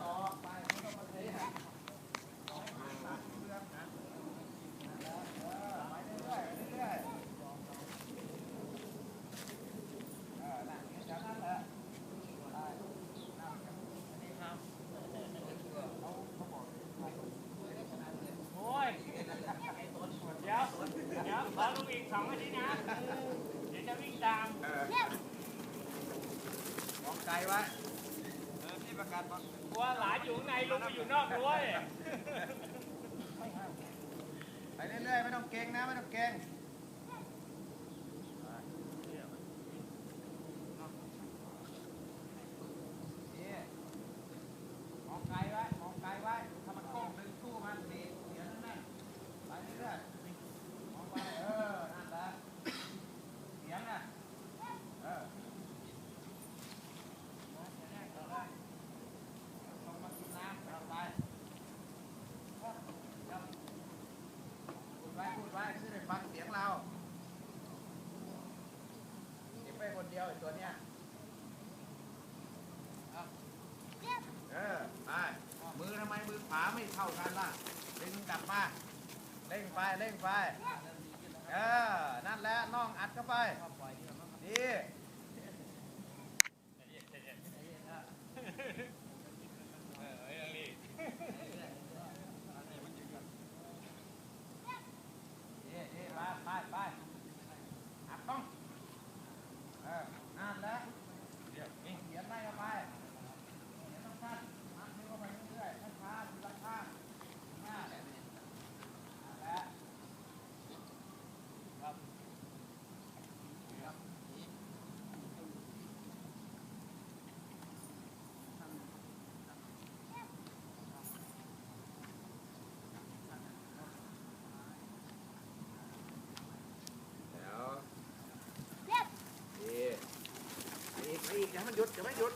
ต่อไปไม่ต้องมาเทให้ไปเรื่อยๆเรื่อยๆนั่นแค่นั้นแหละนี่ครับโอ้ยเดี๋ยวขอลูกอีก2 นาทีนะเดี๋ยวจะวิ่งตาม มองไกลไว้นี่ประกาศ ว่าหลานอยู่ข้างในลุงไปอยู่นอกรั้วเลย ไปเรื่อยๆไม่ต้องเก่งนะไม่ต้องเก่งมองไกลไว้มองไกลไว้ถ้ามันโค้งดึงสู้มันดีเดี๋ยวนั่นไปเรื่อยๆมองไปนั่นแหละเสียงน่ะลงมากินน้ำเอาไปพูดไว้จะได้ฟังเสียงเราเก็บไปคนเดียวไอ้ตัวเนี้ยไปมือทำไมมือขวาไม่เท่ากันล่ะดึงกลับมาเร่งไปนั่นแหละน่องอัดเข้าไปดีไปอัดต้องนั่นแหละเขียนไล่เข้าไปเขียนต้องสั้นมัดมือเข้าไปเรื่อยๆช้าๆทีละข้างหน้านั่นแหละครับไปอีกอย่าให้มันหยุดอย่าไม่หยุด